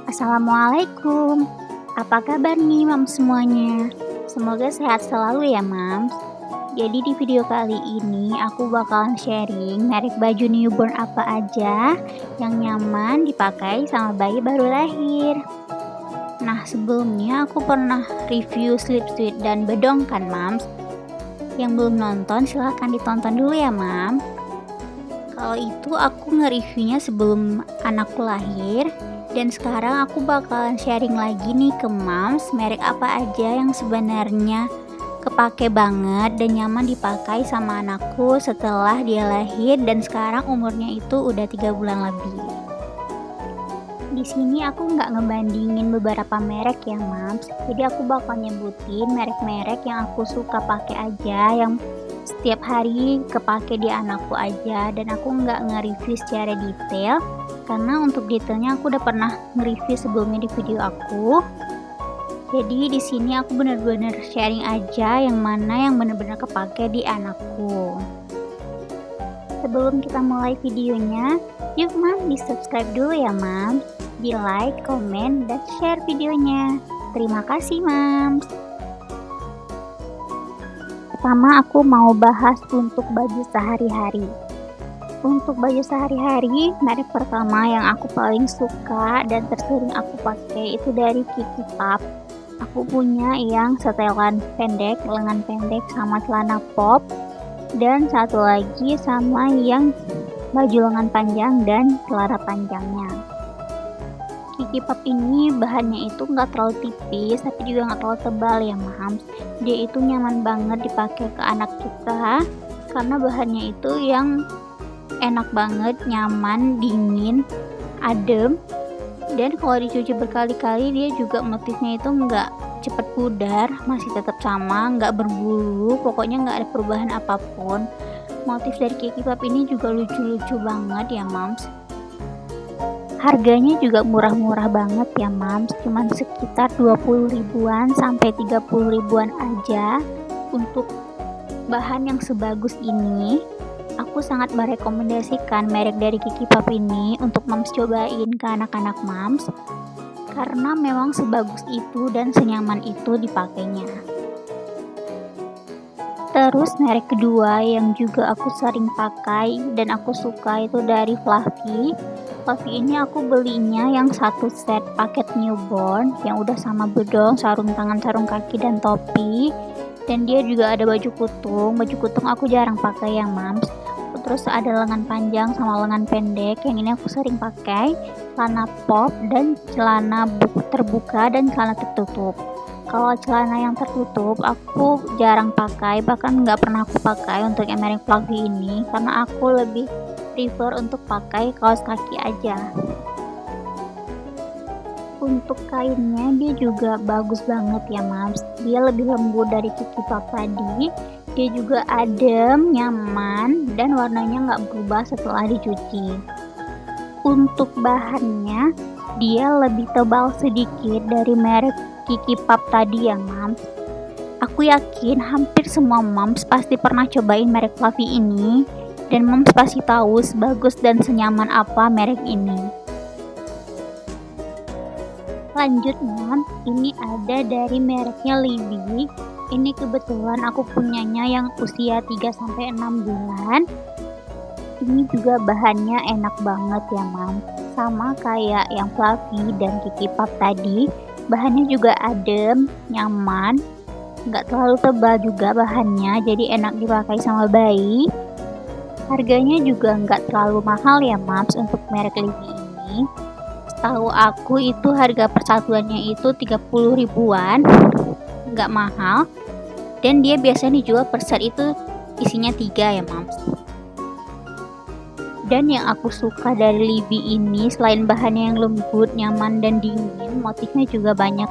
Assalamualaikum. Apa kabar nih Mams semuanya? Semoga sehat selalu ya Mams. Jadi di video kali ini aku bakalan sharing merek baju newborn apa aja yang nyaman dipakai sama bayi baru lahir. Nah sebelumnya aku pernah review Sleep Sweet dan Bedong kan Mams. Yang belum nonton silahkan ditonton dulu ya Mams. Kalau itu aku nge-reviewnya sebelum anakku lahir. Dan sekarang aku bakalan sharing lagi nih ke Mams merek apa aja yang sebenarnya kepake banget dan nyaman dipakai sama anakku setelah dia lahir dan sekarang umurnya itu udah 3 bulan lebih. Di sini aku nggak ngebandingin beberapa merek ya Mams, jadi aku bakal nyebutin merek-merek yang aku suka pakai aja, yang setiap hari kepake di anakku aja, dan aku nggak nge-review secara detail karena untuk detailnya aku udah pernah nge-review sebelumnya di video aku. Jadi di sini aku bener-bener sharing aja yang mana yang bener-bener kepake di anakku. Sebelum kita mulai videonya, yuk Mam di subscribe dulu ya Mam, di like, komen, dan share videonya. Terima kasih Mams. Pertama aku mau bahas untuk baju sehari-hari. Untuk baju sehari-hari, merek pertama yang aku paling suka dan tersering aku pakai itu dari Kiki Pop. Aku punya yang setelan pendek, lengan pendek sama celana pop, dan satu lagi sama yang baju lengan panjang dan celana panjangnya. Kiki Pop ini bahannya itu nggak terlalu tipis tapi juga nggak terlalu tebal ya Mams. Dia itu nyaman banget dipakai ke anak kita karena bahannya itu yang enak banget, nyaman, dingin, adem, dan kalau dicuci berkali-kali dia juga motifnya itu nggak cepet pudar, masih tetap sama, nggak berbulu, pokoknya nggak ada perubahan apapun. Motif dari Kiki Pop ini juga lucu-lucu banget ya Mams. Harganya juga murah-murah banget ya Mams, cuman sekitar 20 ribuan sampai 30 ribuan aja. Untuk bahan yang sebagus ini, aku sangat merekomendasikan merek dari Kiki Pop ini untuk Mams cobain ke anak-anak Mams karena memang sebagus itu dan senyaman itu dipakainya. Terus merek kedua yang juga aku sering pakai dan aku suka itu dari Fluffy. Fluffy ini aku belinya yang satu set paket newborn yang udah sama bedong, sarung tangan, sarung kaki, dan topi. Dan dia juga ada baju kutung. Baju kutung aku jarang pakai yang Mams. Terus ada lengan panjang sama lengan pendek, yang ini aku sering pakai. Celana pop dan celana terbuka dan celana tertutup. Kalau celana yang tertutup aku jarang pakai, bahkan nggak pernah aku pakai untuk yang merek Fluffy ini karena aku lebih prefer untuk pakai kaos kaki aja. Untuk kainnya dia juga bagus banget ya Mams, dia lebih lembut dari Kiki Pop tadi, dia juga adem, nyaman, dan warnanya nggak berubah setelah dicuci. Untuk bahannya dia lebih tebal sedikit dari merek Kiki Pop tadi ya Mams. Aku yakin hampir semua Mams pasti pernah cobain merek Fluffy ini dan Mams pasti tahu sebagus dan senyaman apa merek ini. Lanjut Mams, ini ada dari mereknya Libby. Ini kebetulan aku punyanya yang usia 3-6 bulan. Ini juga bahannya enak banget ya Mams, sama kayak yang Fluffy dan Kiki Pop tadi. Bahannya juga adem, nyaman, nggak terlalu tebal juga bahannya, jadi enak dipakai sama bayi. Harganya juga nggak terlalu mahal ya Mams untuk merek Libby ini. Setahu aku itu harga persatuannya itu 30 ribuan, nggak mahal. Dan dia biasanya dijual per set itu isinya 3 ya Mams. Dan yang aku suka dari Libby ini selain bahannya yang lembut, nyaman, dan dingin, motifnya juga banyak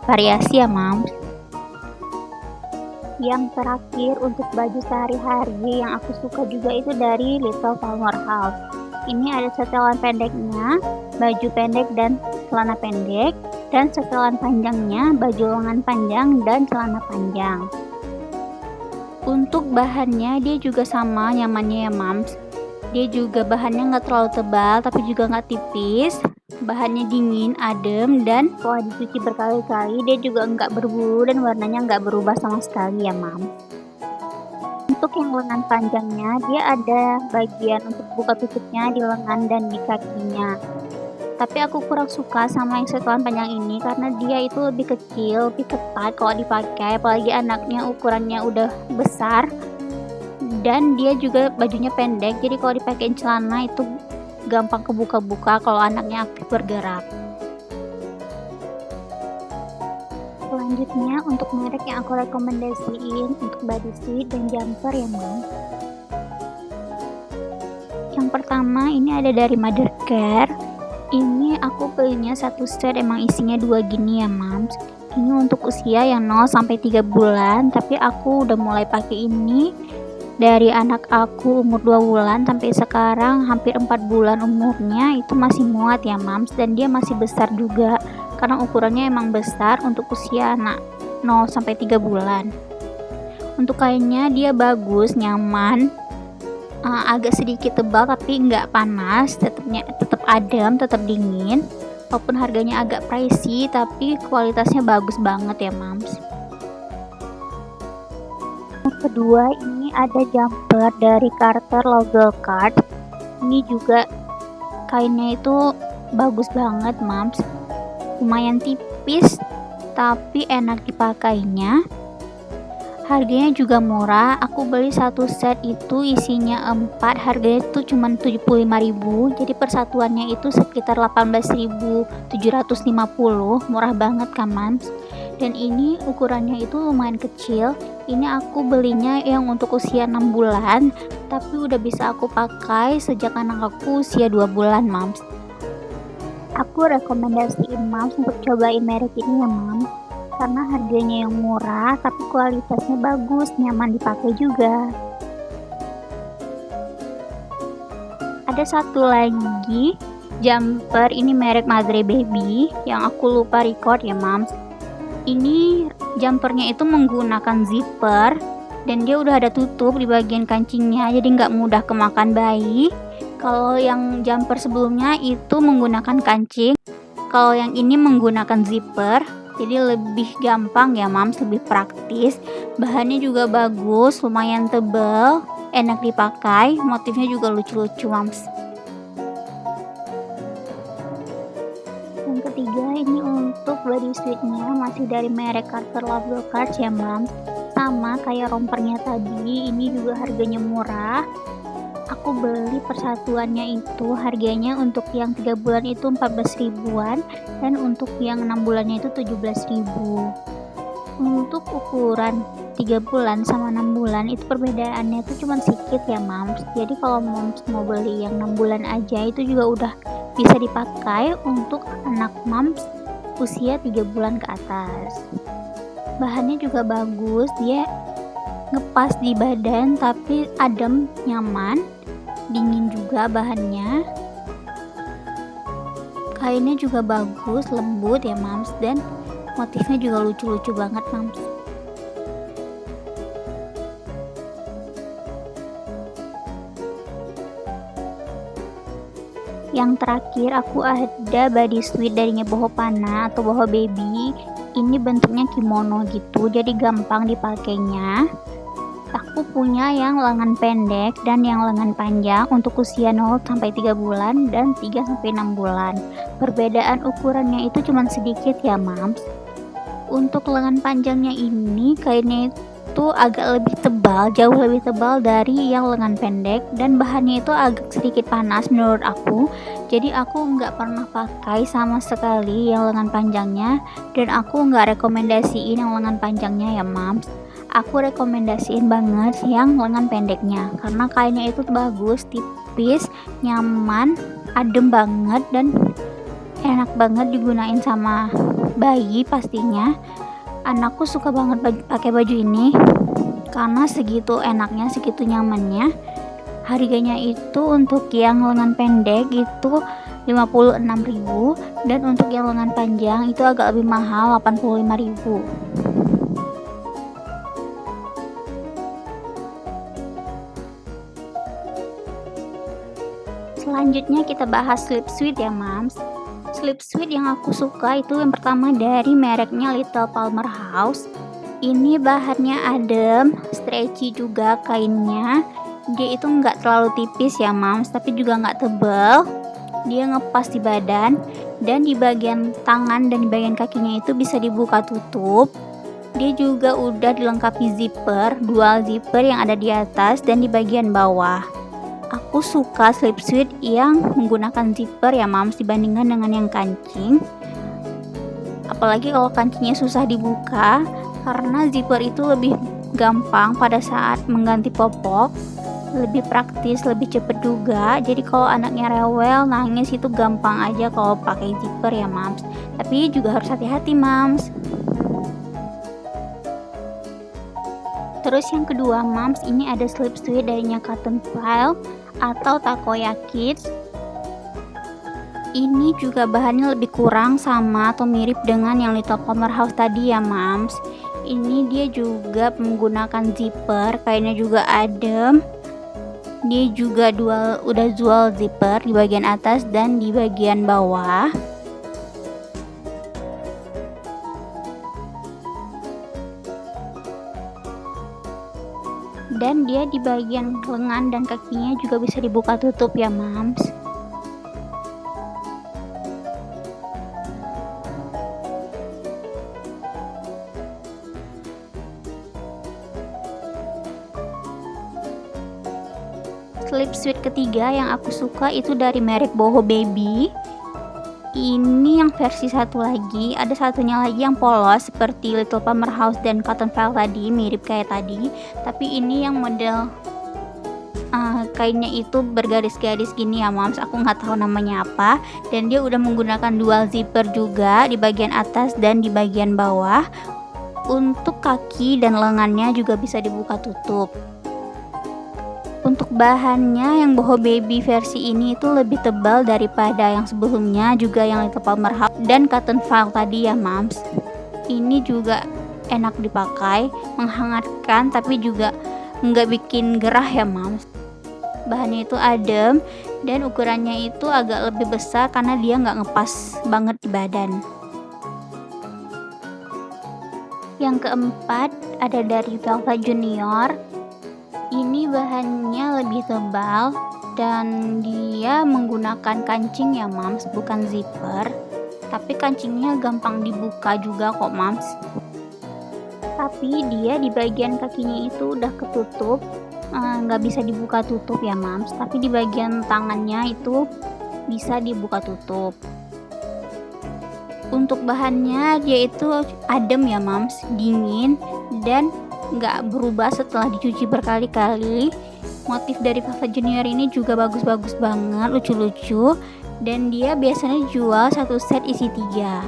variasi ya Mams. Yang terakhir untuk baju sehari-hari yang aku suka juga itu dari Little Flower House. Ini ada setelan pendeknya, baju pendek dan celana pendek, dan setelan panjangnya, baju lengan panjang dan celana panjang. Untuk bahannya dia juga sama nyamannya ya Mams. Dia juga bahannya nggak terlalu tebal tapi juga nggak tipis. Bahannya dingin, adem, dan setelah dicuci berkali-kali dia juga enggak berbulu dan warnanya enggak berubah sama sekali ya Mams. Untuk yang lengan panjangnya, dia ada bagian untuk buka tutupnya di lengan dan di kakinya. Tapi aku kurang suka sama yang setelan panjang ini karena dia itu lebih kecil, lebih ketat kalau dipakai, apalagi anaknya ukurannya udah besar. Dan dia juga bajunya pendek, jadi kalau dipakein celana itu gampang kebuka-buka kalau anaknya aktif bergerak. Selanjutnya untuk merek yang aku rekomendasiin untuk bodysuit dan jumper ya Mom. Yang pertama ini ada dari Mothercare. Ini aku belinya satu set, emang isinya 2 gini ya Mams. Ini untuk usia yang 0 sampai 3 bulan, tapi aku udah mulai pakai ini dari anak aku umur 2 bulan sampai sekarang hampir 4 bulan umurnya, itu masih muat ya Mams, dan dia masih besar juga karena ukurannya emang besar untuk usia anak 0 sampai 3 bulan. Untuk kainnya dia bagus, nyaman, agak sedikit tebal tapi nggak panas, tetap adem, tetap dingin. Walaupun harganya agak pricey tapi kualitasnya bagus banget ya Mams. Yang kedua ini ada jumper dari Carter Logo Card. Ini juga kainnya itu bagus banget Mams, lumayan tipis tapi enak dipakainya. Harganya juga murah, aku beli satu set itu isinya 4, harganya itu cuma 75.000, jadi persatuannya itu sekitar 18.750, murah banget kan Mams. Dan ini ukurannya itu lumayan kecil, ini aku belinya yang untuk usia 6 bulan, tapi udah bisa aku pakai sejak anak aku usia 2 bulan Mams. Aku rekomendasiin Mams untuk cobain merek ini ya Mams, karena harganya yang murah tapi kualitasnya bagus, nyaman dipakai juga. Ada satu lagi jumper, ini merek Madre Baby yang aku lupa record ya Mams. Ini jumpernya itu menggunakan zipper dan dia udah ada tutup di bagian kancingnya, jadi nggak mudah kemakan bayi. Kalau yang jumper sebelumnya itu menggunakan kancing, kalau yang ini menggunakan zipper, jadi lebih gampang ya Mams, lebih praktis. Bahannya juga bagus, lumayan tebal, enak dipakai, motifnya juga lucu-lucu Mams. Yang ketiga ini untuk bodysuitnya masih dari merek Carter Logo Card ya Mams. Sama kayak rompernya tadi, ini juga harganya murah. Aku beli persatuannya itu harganya untuk yang 3 bulan itu 14 ribuan dan untuk yang 6 bulannya itu 17.000. Untuk ukuran 3 bulan sama 6 bulan itu perbedaannya itu cuma sedikit ya Mams. Jadi kalau Mams mau beli yang 6 bulan aja itu juga udah bisa dipakai untuk anak Mams usia 3 bulan ke atas. Bahannya juga bagus, dia ngepas di badan tapi adem, nyaman, dingin juga bahannya. Kainnya juga bagus, lembut ya Mams, dan motifnya juga lucu-lucu banget Mams. Yang terakhir aku ada bodysuit dari Bohopana atau Boho Baby. Ini bentuknya kimono gitu, jadi gampang dipakainya. Aku punya yang lengan pendek dan yang lengan panjang untuk usia 0 sampai 3 bulan dan 3 sampai 6 bulan. Perbedaan ukurannya itu cuma sedikit ya Mams. Untuk lengan panjangnya ini kainnya itu agak lebih tebal, jauh lebih tebal dari yang lengan pendek, dan bahannya itu agak sedikit panas menurut aku. Jadi aku nggak pernah pakai sama sekali yang lengan panjangnya, dan aku nggak rekomendasiin yang lengan panjangnya ya Mams. Aku rekomendasiin banget yang lengan pendeknya karena kainnya itu bagus, tipis, nyaman, adem banget, dan enak banget digunain sama bayi pastinya. Anakku suka banget pakai baju ini karena segitu enaknya, segitu nyamannya. Harganya itu untuk yang lengan pendek itu 56.000 dan untuk yang lengan panjang itu agak lebih mahal, 85.000. Selanjutnya kita bahas sleep suit ya Mams. Sleep suite yang aku suka itu yang pertama dari mereknya Little Palmer House. Ini bahannya adem, stretchy juga kainnya. Dia itu nggak terlalu tipis ya mams, tapi juga nggak tebal. Dia ngepas di badan, dan di bagian tangan dan di bagian kakinya itu bisa dibuka tutup. Dia juga udah dilengkapi zipper, dual zipper yang ada di atas dan di bagian bawah. Aku suka sleep suite yang menggunakan zipper ya mams dibandingkan dengan yang kancing. Apalagi kalau kancingnya susah dibuka, karena zipper itu lebih gampang pada saat mengganti popok, lebih praktis, lebih cepet juga. Jadi kalau anaknya rewel, nangis itu gampang aja kalau pakai zipper ya mams. Tapi juga harus hati-hati mams. Terus yang kedua mams, ini ada sleep suite darinya Cotton File atau Takoya Kids. Ini juga bahannya lebih kurang sama atau mirip dengan yang Little Palmer House tadi ya mams. Ini dia juga menggunakan zipper, kainnya juga adem. Dia juga udah dual zipper di bagian atas dan di bagian bawah. Dan dia di bagian lengan dan kakinya juga bisa dibuka tutup ya mams. Sleep suite ketiga yang aku suka itu dari merek Boho Baby. Ini yang versi satu lagi, ada satunya lagi yang polos seperti Little Palmer House dan Cotton File tadi, mirip kayak tadi. Tapi ini yang model kainnya itu bergaris-garis gini ya mams, aku nggak tahu namanya apa. Dan dia udah menggunakan dual zipper juga di bagian atas dan di bagian bawah. Untuk kaki dan lengannya juga bisa dibuka tutup. Untuk bahannya yang Boho Baby versi ini itu lebih tebal daripada yang sebelumnya, juga yang Little Palmer House dan Cotton File tadi ya mams. Ini juga enak dipakai, menghangatkan tapi juga nggak bikin gerah ya mams. Bahannya itu adem dan ukurannya itu agak lebih besar karena dia nggak ngepas banget di badan. Yang keempat ada dari Velva Junior. Ini bahannya lebih tebal dan dia menggunakan kancing ya mams, bukan zipper. Tapi kancingnya gampang dibuka juga kok mams. Tapi dia di bagian kakinya itu udah ketutup, nggak bisa dibuka tutup ya mams. Tapi di bagian tangannya itu bisa dibuka tutup. Untuk bahannya dia itu adem ya mams, dingin dan nggak berubah setelah dicuci berkali-kali. Motif dari Velva Junior ini juga bagus-bagus banget, lucu-lucu, dan dia biasanya jual satu set isi 3.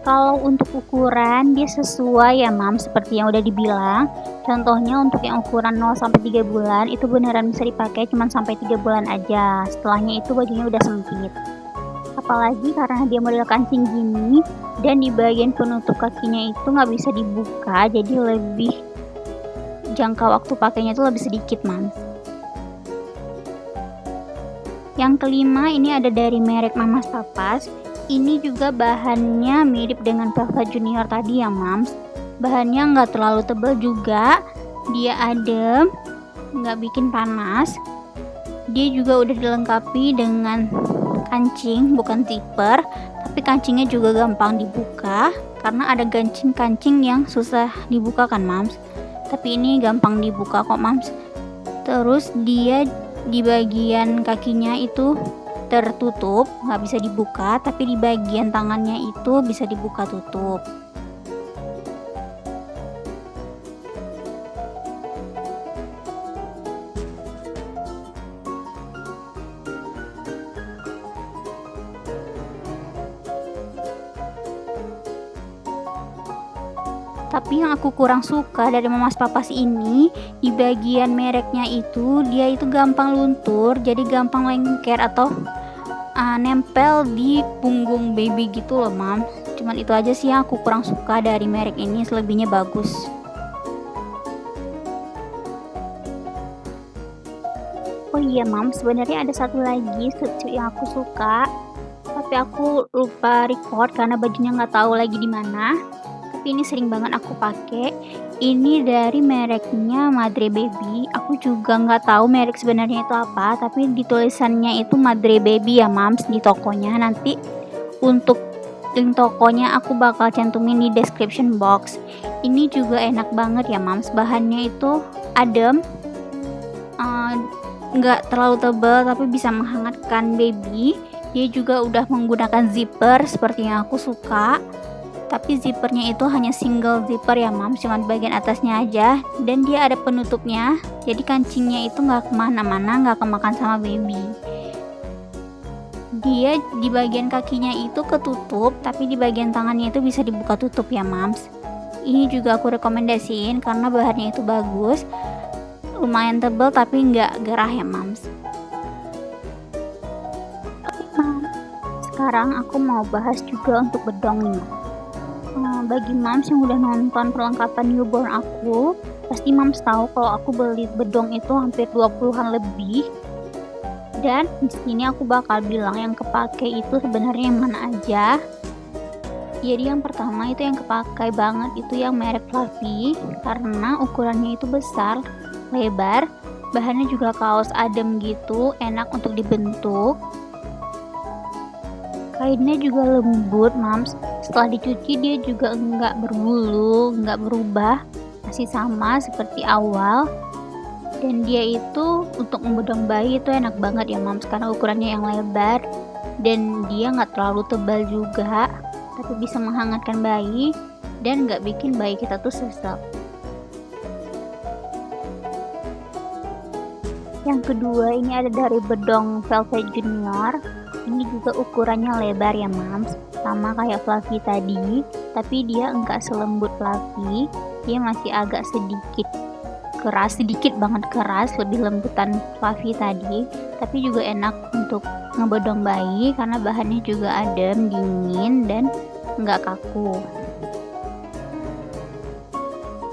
Kalau untuk ukuran dia sesuai ya mam, seperti yang udah dibilang. Contohnya untuk yang ukuran 0-3 bulan itu beneran bisa dipakai cuman sampai 3 bulan aja. Setelahnya itu bajunya udah sempit. Apalagi karena dia model kancing gini dan di bagian penutup kakinya itu nggak bisa dibuka, jadi lebih jangka waktu pakainya itu lebih sedikit mams. Yang kelima ini ada dari merek Mamas Papas. Ini juga bahannya mirip dengan Velva Junior tadi ya mams. Bahannya nggak terlalu tebal juga, dia adem, nggak bikin panas. Dia juga udah dilengkapi dengan kancing, bukan zipper, tapi kancingnya juga gampang dibuka karena ada kancing yang susah dibuka kan mams, tapi ini gampang dibuka kok mams. Terus dia di bagian kakinya itu tertutup, nggak bisa dibuka, tapi di bagian tangannya itu bisa dibuka tutup. Tapi yang aku kurang suka dari Mamas Papas ini, di bagian mereknya itu dia itu gampang luntur, jadi gampang lengket atau nempel di punggung baby gitu loh mam. Cuman itu aja sih yang aku kurang suka dari merek ini, selebihnya bagus. Oh iya mam, sebenarnya ada satu lagi sweatshirt yang aku suka, tapi tapi aku lupa record karena bajunya nggak tahu lagi di mana. Tapi ini sering banget aku pakai. Ini dari mereknya Madre Baby. Aku juga nggak tahu merek sebenarnya itu apa, tapi di tulisannya itu Madre Baby ya Mams di tokonya. Nanti untuk link tokonya aku bakal cantumin di description box. Ini juga enak banget ya Mams, bahannya itu adem, nggak terlalu tebal tapi bisa menghangatkan baby. Dia juga udah menggunakan zipper seperti yang aku suka, tapi zippernya itu hanya single zipper ya Mams, cuma di bagian atasnya aja, dan dia ada penutupnya, jadi kancingnya itu nggak kemana-mana, nggak kemakan sama baby. Dia di bagian kakinya itu ketutup, tapi di bagian tangannya itu bisa dibuka tutup ya Mams. Ini juga aku rekomendasiin karena bahannya itu bagus, lumayan tebal tapi nggak gerah ya Mams. Oke Mams, sekarang aku mau bahas juga untuk bedong nih. Bagi Mams yang udah nonton perlengkapan newborn aku, pasti Mams tahu kalau aku beli bedong itu hampir 20-an lebih. Dan di sini aku bakal bilang yang kepake itu sebenarnya yang mana aja. Jadi yang pertama itu yang kepakai banget itu yang merek Fluffy, karena ukurannya itu besar, lebar, bahannya juga kaos adem gitu, enak untuk dibentuk. Kainnya juga lembut Mams, setelah dicuci dia juga enggak berbulu, enggak berubah, masih sama seperti awal. Dan dia itu untuk membedong bayi itu enak banget ya Mams, karena ukurannya yang lebar dan dia nggak terlalu tebal juga, tapi bisa menghangatkan bayi dan nggak bikin bayi kita tuh sesek. Yang kedua ini ada dari bedong Velvet Junior. Ini juga ukurannya lebar ya Mams, sama kayak Fluffy tadi, tapi dia enggak selembut Fluffy, dia masih agak keras, sedikit banget keras, lebih lembutan Fluffy tadi, tapi juga enak untuk ngebedong bayi karena bahannya juga adem, dingin, dan nggak kaku.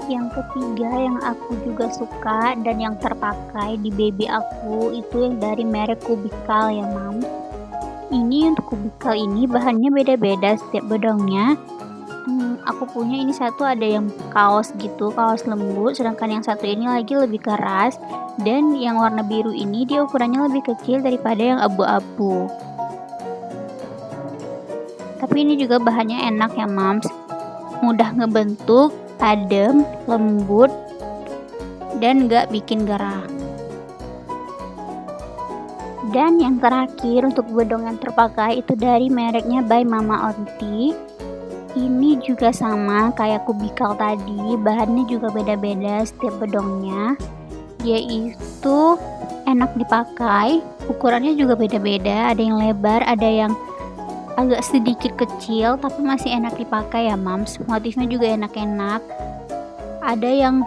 Yang ketiga yang aku juga suka dan yang terpakai di baby aku itu yang dari merek Kubikal ya Mams. Ini untuk Kubikal ini bahannya beda-beda setiap bedongnya. Aku punya ini satu ada yang kaos gitu, kaos lembut, sedangkan yang satu ini lagi lebih keras, dan yang warna biru ini dia ukurannya lebih kecil daripada yang abu-abu. Tapi ini juga bahannya enak ya Mams, mudah ngebentuk, adem, lembut, dan gak bikin gerah. Dan yang terakhir untuk bedong yang terpakai itu dari mereknya by Mama Onti. Ini juga sama kayak Kubikal tadi, bahannya juga beda-beda setiap bedongnya. Dia itu enak dipakai, ukurannya juga beda-beda, ada yang lebar, ada yang agak sedikit kecil, tapi masih enak dipakai ya Mams. Motifnya juga enak-enak. Ada yang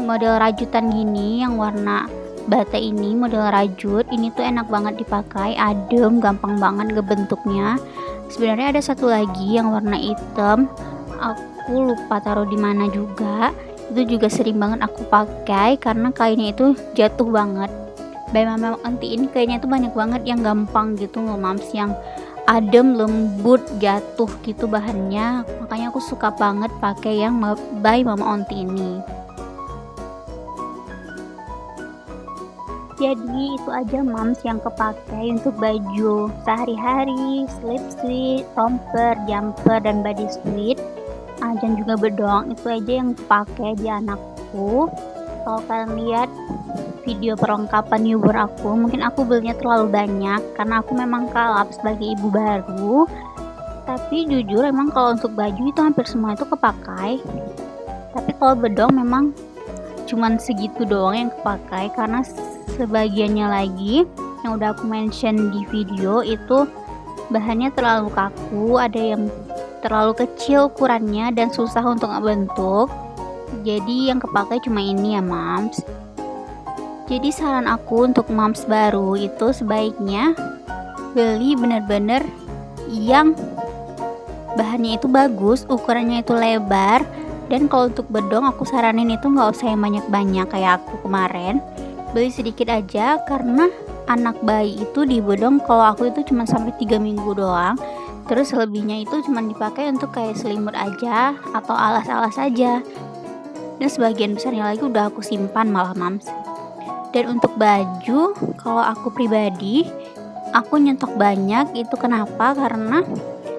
model rajutan gini, yang warna bata ini model rajut, ini tuh enak banget dipakai, adem, gampang banget ngebentuknya. Sebenarnya ada satu lagi yang warna hitam, aku lupa taruh di mana juga. Itu juga sering banget aku pakai karena kainnya itu jatuh banget. By Mama Onti ini kayaknya itu banyak banget yang gampang gitu loh Mams, yang adem, lembut, jatuh gitu bahannya. Makanya aku suka banget pakai yang by Mama Onti ini. Jadi itu aja Mams yang kepakai untuk baju sehari-hari, slip suit, romper, jumper, dan body suit, dan juga bedong. Itu aja yang kepakai di anakku. Kalau kalian lihat video perlengkapan newborn aku, mungkin aku belinya terlalu banyak karena aku memang kalap sebagai ibu baru. Tapi jujur emang kalau untuk baju itu hampir semua itu kepakai. Tapi kalau bedong memang cuman segitu doang yang kepakai, karena sebagiannya lagi yang udah aku mention di video itu bahannya terlalu kaku, ada yang terlalu kecil ukurannya dan susah untuk ngebentuk. Jadi yang kepakai cuma ini ya Mams. Jadi saran aku untuk Mams baru itu sebaiknya beli bener-bener yang bahannya itu bagus, ukurannya itu lebar. Dan kalau untuk bedong aku saranin itu nggak usah yang banyak-banyak kayak aku kemarin, beli sedikit aja karena anak bayi itu di bedong kalau aku itu cuma sampai 3 minggu doang. Terus selebihnya itu cuma dipakai untuk kayak selimut aja atau alas-alas aja. Dan sebagian besarnya lagi udah aku simpan malah mams. Dan untuk baju, kalau aku pribadi, aku nyetok banyak. Itu kenapa? Karena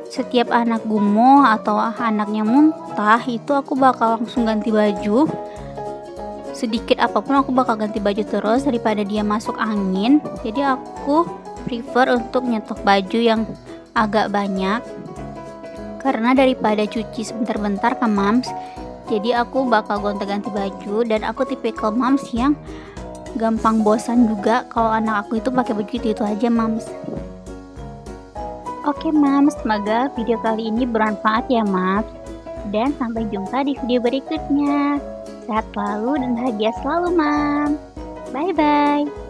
setiap anak gumoh atau anaknya muntah itu aku bakal langsung ganti baju. Sedikit apapun aku bakal ganti baju terus daripada dia masuk angin. Jadi aku prefer untuk nyetok baju yang agak banyak, karena daripada cuci sebentar-bentar kan mams. Jadi aku bakal gonta-ganti baju, dan aku tipikal mams yang gampang bosan juga kalau anak aku itu pakai baju itu aja mams. Oke mams, semoga video kali ini bermanfaat ya mams. Dan sampai jumpa di video berikutnya. Sehat selalu dan bahagia selalu, Mam. Bye-bye.